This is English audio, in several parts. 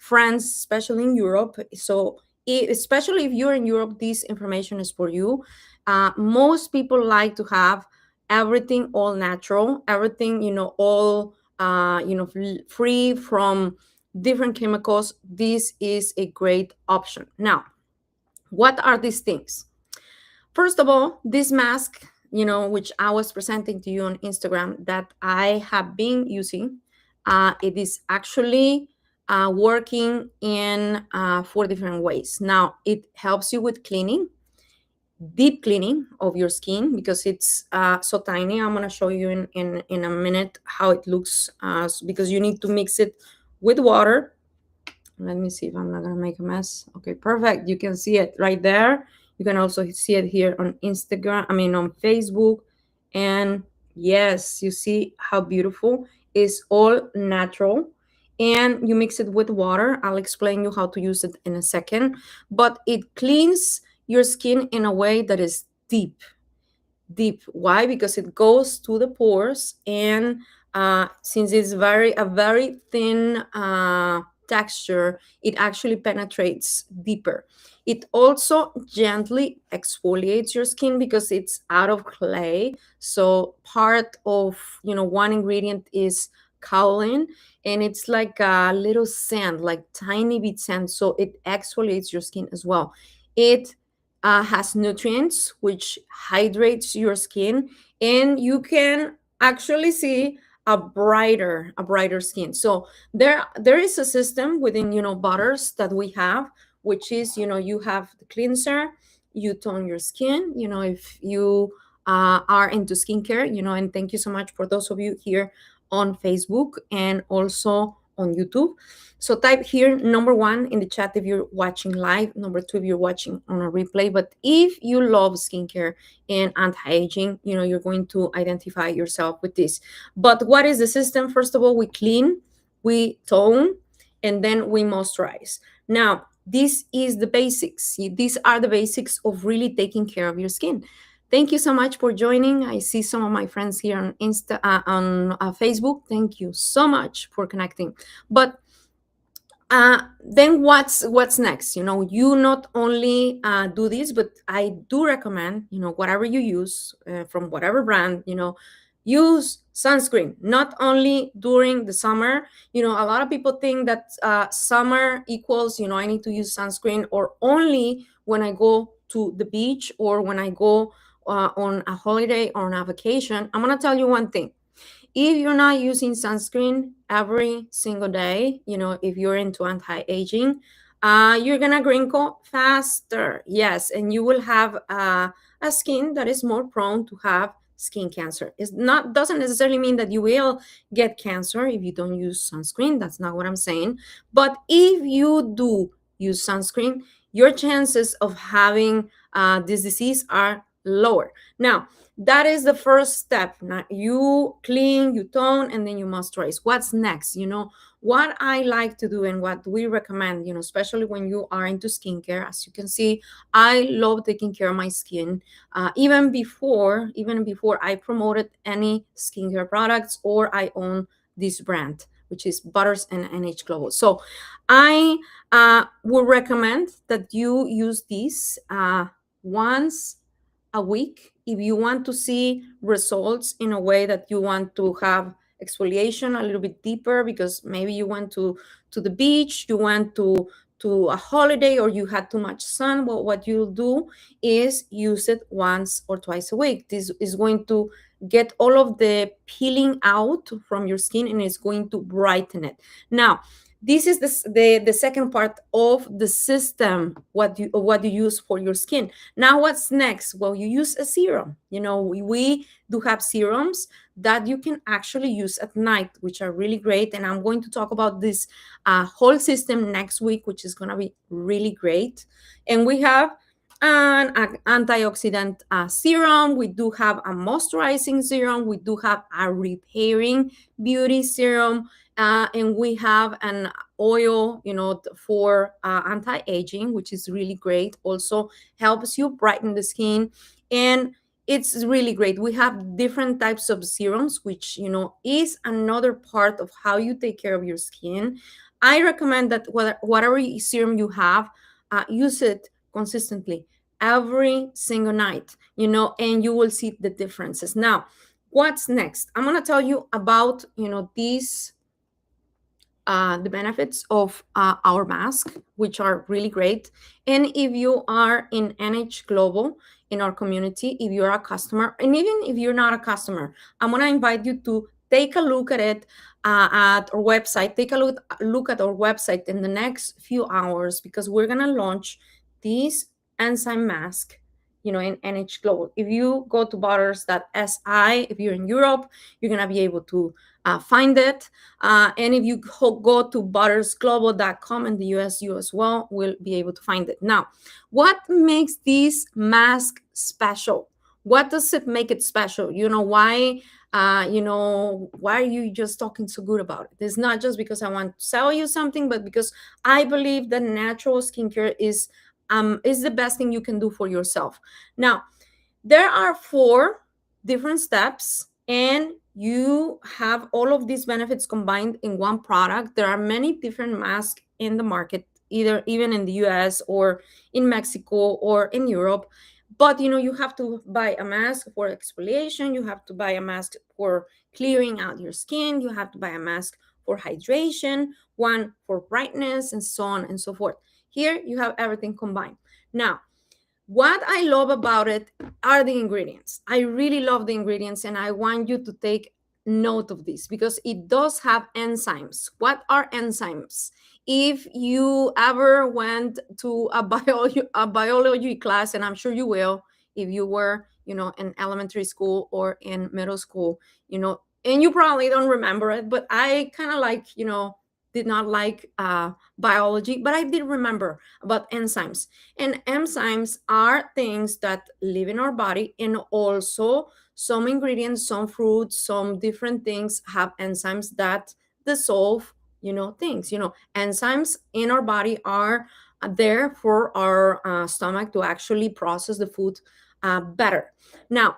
friends, especially in Europe. So especially if you're in Europe, this information is for you. Most people like to have everything all natural, everything, all, free from different chemicals. This is a great option. Now, what are these things? First of all, this mask, which I was presenting to you on Instagram, that I have been using, it is actually working in 4 different ways. Now, it helps you with cleaning, deep cleaning of your skin, because it's so tiny. I'm going to show you in a minute how it looks, because you need to mix it with water. Let me see if I'm not gonna make a mess. Okay, perfect. You can see it right there. You can also see it here on Instagram, on Facebook. And yes, you see how beautiful. It's all natural. And you mix it with water. I'll explain you how to use it in a second. But it cleans your skin in a way that is deep. Deep. Why? Because it goes to the pores, and since it's a very thin texture, it actually penetrates deeper. It also gently exfoliates your skin because it's out of clay. So part of, one ingredient is kaolin, and it's like a little sand, like tiny bit sand. So it exfoliates your skin as well. It has nutrients which hydrates your skin, and you can actually see a brighter skin. So there is a system within, butters that we have, which is, you have the cleanser, you tone your skin, if you are into skincare, and thank you so much for those of you here on Facebook and also on YouTube. So type here number 1 in the chat if you're watching live, number 2 if you're watching on a replay. But if you love skincare and anti-aging, you're going to identify yourself with this. But what is the system? First of all, we clean, we tone, and then we moisturize. Now, this is the basics. These are the basics of really taking care of your skin. Thank you so much for joining. I see some of my friends here on Facebook. Thank you so much for connecting. But then what's next? You not only do this, but I do recommend, whatever you use, from whatever brand, use sunscreen, not only during the summer. A lot of people think that summer equals, I need to use sunscreen, or only when I go to the beach, or when I go on a holiday or on a vacation. I'm going to tell you one thing. If you're not using sunscreen every single day, if you're into anti-aging, you're gonna wrinkle faster. Yes, and you will have a skin that is more prone to have skin cancer. It doesn't necessarily mean that you will get cancer if you don't use sunscreen. That's not what I'm saying. But if you do use sunscreen, your chances of having this disease are lower. Now, that is the first step. Now, you clean, you tone, and then you moisturize. What's next? What I like to do and what we recommend, especially when you are into skincare. As you can see, I love taking care of my skin. Even before I promoted any skincare products, or I own this brand, which is Butters and NH Global. So I would recommend that you use this once a week if you want to see results in a way that you want to have exfoliation a little bit deeper, because maybe you went to the beach, you went to a holiday, or you had too much sun. Well, what you'll do is use it once or twice a week. This is going to get all of the peeling out from your skin, and it's going to brighten it. Now, this is the second part of the system, what you use for your skin. Now, what's next? Well, you use a serum. We do have serums that you can actually use at night, which are really great. And I'm going to talk about this whole system next week, which is going to be really great. And we have an antioxidant serum. We do have a moisturizing serum. We do have a repairing beauty serum. And we have an oil, for anti-aging, which is really great. Also helps you brighten the skin, and it's really great. We have different types of serums, which, is another part of how you take care of your skin. I recommend that whatever serum you have, use it consistently every single night, and you will see the differences. Now, what's next? I'm going to tell you about, these the benefits of our mask, which are really great. And if you are in NH Global, in our community, if you're a customer, and even if you're not a customer, I'm going to invite you to take a look at it at our website. Take a look at our website in the next few hours, because we're going to launch this enzyme mask, in NH Global. If you go to butters.si, if you're in Europe, you're going to be able to find it. And if you go to buttersglobal.com in the US, you as well will be able to find it. Now, what makes this mask special? What does it make it special? Why? Why are you just talking so good about it? It's not just because I want to sell you something, but because I believe that natural skincare is the best thing you can do for yourself. Now, there are 4 different steps, and you have all of these benefits combined in one product. There are many different masks in the market, even in the US or in Mexico or in Europe. But you have to buy a mask for exfoliation, you have to buy a mask for clearing out your skin, you have to buy a mask for hydration, one for brightness, and so on and so forth. Here you have everything combined. Now, what I love about it are the ingredients. I really love the ingredients, and I want you to take note of this because it does have enzymes. What are enzymes? If you ever went to a biology class, and I'm sure you will, if you were, in elementary school or in middle school, and you probably don't remember it, but I kind of did not like biology, but I did remember about enzymes. And enzymes are things that live in our body, and also some ingredients, some fruits, some different things have enzymes that dissolve, things. Enzymes in our body are there for our stomach to actually process the food better. Now,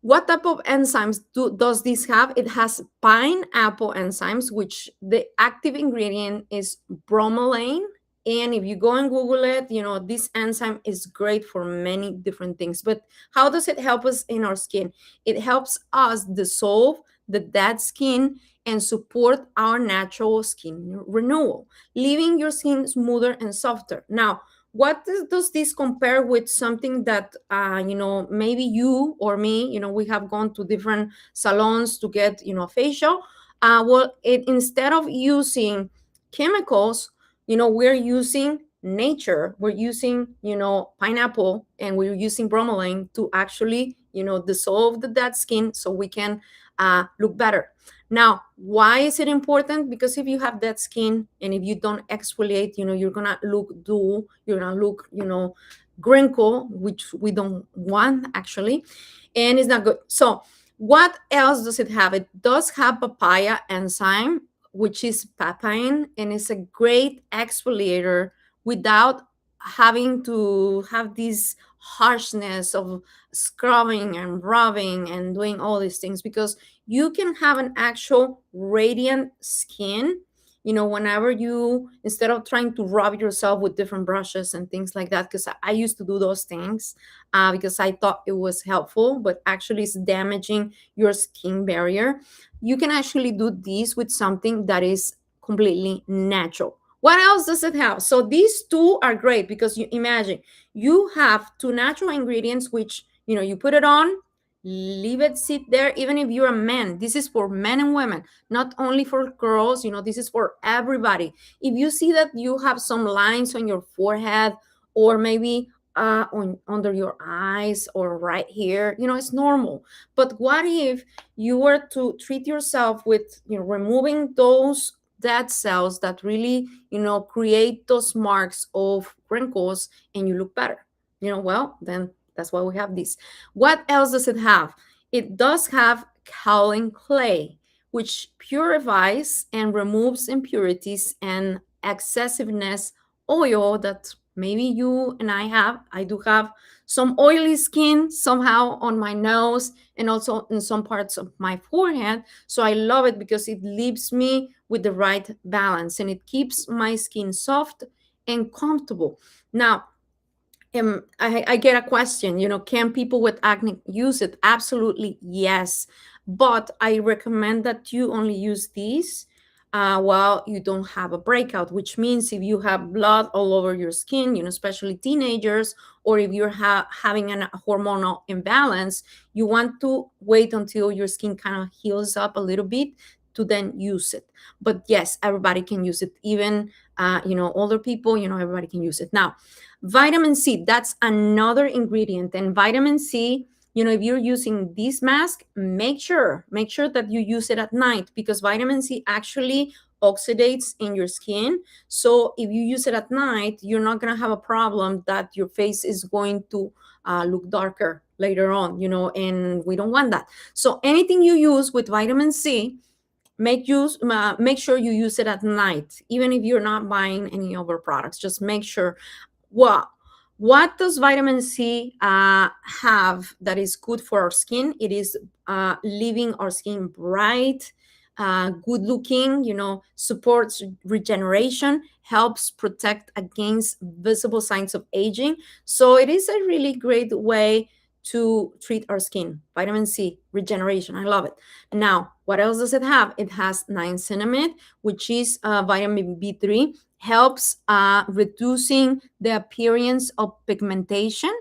what type of enzymes does this have? It has pineapple enzymes, which the active ingredient is bromelain. And if you go and Google it, this enzyme is great for many different things. But how does it help us in our skin? It helps us dissolve the dead skin and support our natural skin renewal, leaving your skin smoother and softer. Now, what does this compare with something that maybe you or me, we have gone to different salons to get a facial. Well, instead of using chemicals, we're using nature. We're using pineapple, and we're using bromelain to actually dissolve the dead skin so we can look better. Now, why is it important? Because if you have dead skin and if you don't exfoliate, you're gonna look dull, you're gonna look, wrinkle, which we don't want actually, and it's not good. So, what else does it have? It does have papaya enzyme, which is papain, and it's a great exfoliator without having to have this harshness of scrubbing and rubbing and doing all these things, because you can have an actual radiant skin, whenever you, instead of trying to rub yourself with different brushes and things like that, because I used to do those things because I thought it was helpful, but actually it's damaging your skin barrier. You can actually do this with something that is completely natural. What else does it have? So these 2 are great because you imagine you have 2 natural ingredients, which you put it on, leave it sit there. Even if you're a man, this is for men and women, not only for girls. This is for everybody. If you see that you have some lines on your forehead, or maybe under your eyes, or right here, it's normal. But what if you were to treat yourself with removing those dead cells that really create those marks of wrinkles, and you look better? Well, then that's why we have this. What else does it have? It does have kaolin clay, which purifies and removes impurities and excessiveness oil that maybe you and I do have some oily skin somehow on my nose and also in some parts of my forehead. So I love it because it leaves me with the right balance and it keeps my skin soft and comfortable. Now, I get a question, can people with acne use it? Absolutely, yes. But I recommend that you only use these while you don't have a breakout, which means if you have blood all over your skin, especially teenagers, or if you're having a hormonal imbalance, you want to wait until your skin kind of heals up a little bit to then use it. But yes, everybody can use it, even older people, everybody can use it. Now, vitamin C, that's another ingredient. And vitamin C, if you're using this mask, make sure that you use it at night, because vitamin C actually oxidates in your skin. So if you use it at night, you're not going to have a problem that your face is going to look darker later on, and we don't want that. So anything you use with vitamin C, make sure you use it at night, even if you're not buying any other products. Just make sure. Well, what does vitamin C have that is good for our skin? It is leaving our skin bright, good looking, supports regeneration, helps protect against visible signs of aging. So it is a really great way to treat our skin. Vitamin C, regeneration. I love it. Now, what else does it have? It has niacinamide, which is vitamin B3, helps reducing the appearance of pigmentation,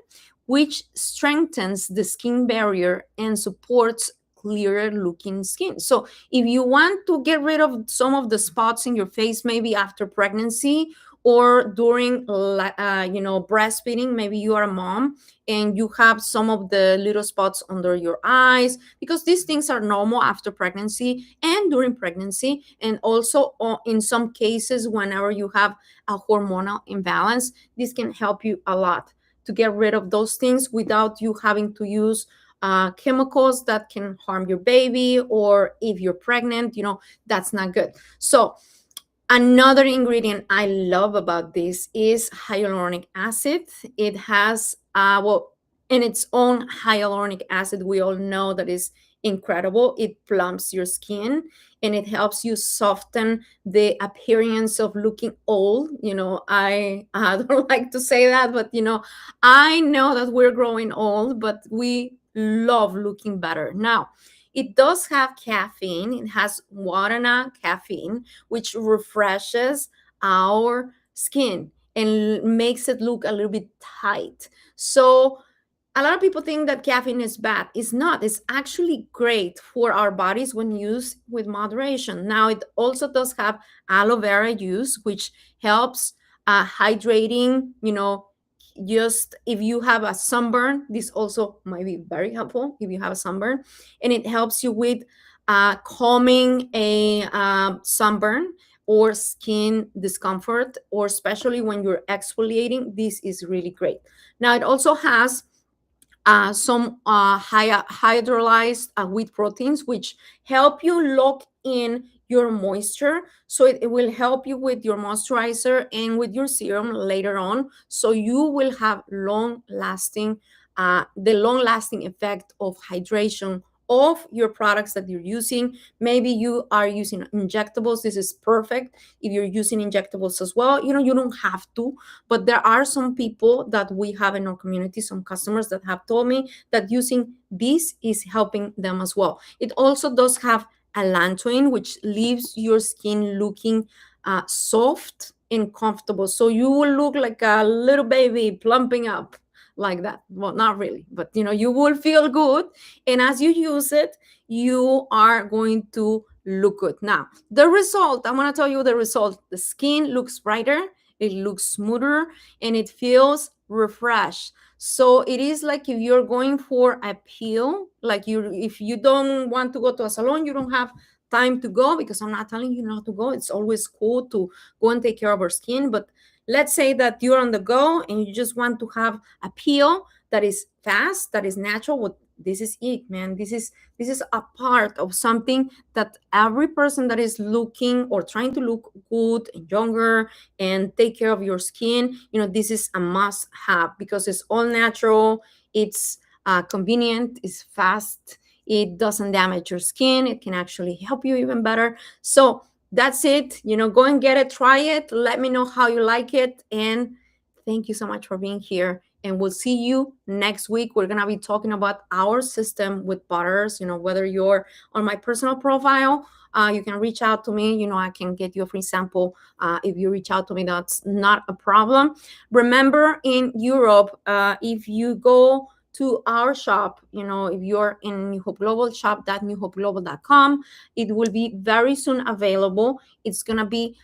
which strengthens the skin barrier and supports clearer looking skin. So if you want to get rid of some of the spots in your face, maybe after pregnancy or during breastfeeding, maybe you are a mom and you have some of the little spots under your eyes, because these things are normal after pregnancy and during pregnancy, and also in some cases whenever you have a hormonal imbalance, this can help you a lot to get rid of those things without you having to use chemicals that can harm your baby, or if you're pregnant, that's not good. So another ingredient I love about this is hyaluronic acid. It has, in its own, hyaluronic acid, we all know that is incredible. It plumps your skin and it helps you soften the appearance of looking old. I don't like to say that, but I know that we're growing old, but we love looking better. Now, it does have caffeine. It has guarana caffeine, which refreshes our skin and makes it look a little bit tight. So a lot of people think that caffeine is bad. It's not. It's actually great for our bodies when used with moderation. Now, it also does have aloe vera juice, which helps hydrating, just if you have a sunburn, this also might be very helpful if you have a sunburn, and it helps you with calming a sunburn or skin discomfort, or especially when you're exfoliating. This is really great. Now, it also has some hydrolyzed wheat proteins, which help you lock in your moisture. So it will help you with your moisturizer and with your serum later on. So you will have the long lasting effect of hydration of your products that you're using. Maybe you are using injectables. This is perfect if you're using injectables as well. You don't have to, but there are some people that we have in our community, some customers that have told me that using this is helping them as well. It also does have allantoin, which leaves your skin looking soft and comfortable. So you will look like a little baby plumping up like that. Well, not really, but you will feel good. And as you use it, you are going to look good. Now, the result, I want to tell you the result. The skin looks brighter, it looks smoother, and it feels refreshed. So it is like if you're going for a peel, if you don't want to go to a salon, you don't have time to go, because I'm not telling you not to go. It's always cool to go and take care of our skin. But let's say that you're on the go and you just want to have a peel that is fast, that is natural, this is it, man. This is a part of something that every person that is looking or trying to look good and younger and take care of your skin, this is a must have because it's all natural. It's convenient, it's fast, it doesn't damage your skin, it can actually help you even better. So that's it. Go and get it, try it, let me know how you like it. And thank you so much for being here. And we'll see you next week. We're going to be talking about our system with butters. Whether you're on my personal profile, you can reach out to me. I can get you a free sample. If you reach out to me, that's not a problem. Remember, in Europe, if you go to our shop, if you're in New Hope Global, shop.newhopeglobal.com, it will be very soon available. It's going to be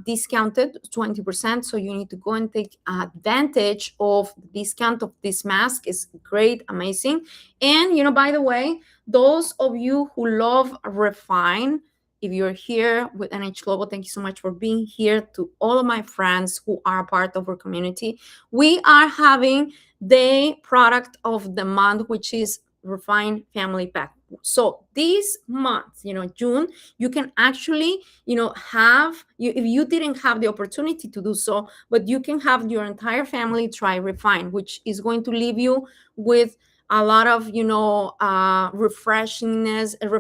discounted 20%. So you need to go and take advantage of the discount of this mask. It's great, amazing. And, by the way, those of you who love Refine, if you're here with NH Global, thank you so much for being here. To all of my friends who are part of our community, we are having the product of the month, which is Refine Family Pack. So this month, June, you can actually, if you didn't have the opportunity to do so, but you can have your entire family try Refine, which is going to leave you with a lot of freshness, and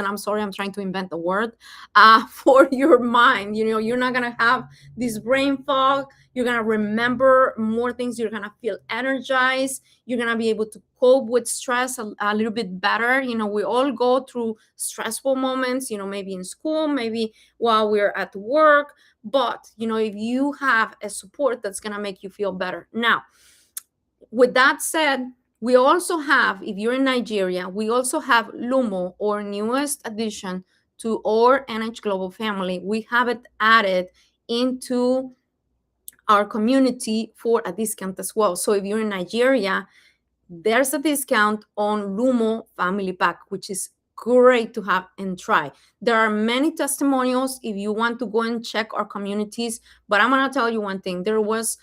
I'm sorry, I'm trying to invent the word for your mind. You're not gonna have this brain fog. You're gonna remember more things. You're gonna feel energized. You're gonna be able to cope with stress a little bit better. We all go through stressful moments, maybe in school, maybe while we're at work, but if you have a support, that's gonna make you feel better. Now, with that said, we also have, if you're in Nigeria, we also have Lumo, our newest addition to our NH Global family. We have it added into our community for a discount as well. So if you're in Nigeria, there's a discount on Lumo Family Pack, which is great to have and try. There are many testimonials if you want to go and check our communities, but I'm going to tell you one thing. There was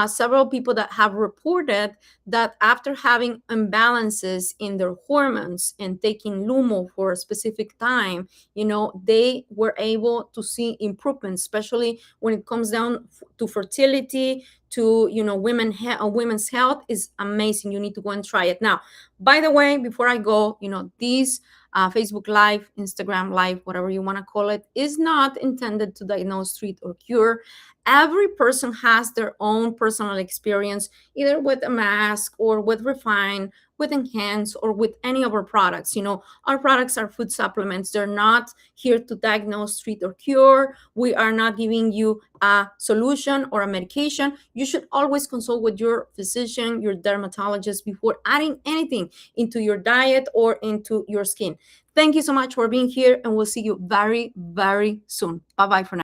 several people that have reported that after having imbalances in their hormones and taking Lumo for a specific time, they were able to see improvements, especially when it comes down to fertility, to women's health is amazing. You need to go and try it. Now, by the way, before I go, these Facebook Live, Instagram Live, whatever you want to call it, is not intended to diagnose, treat, or cure. Every person has their own personal experience, either with a mask or with Refine, with Enhance, or with any of our products. Our products are food supplements. They're not here to diagnose, treat, or cure. We are not giving you a solution or a medication. You should always consult with your physician, your dermatologist, before adding anything into your diet or into your skin. Thank you so much for being here, and we'll see you very, very soon. Bye-bye for now.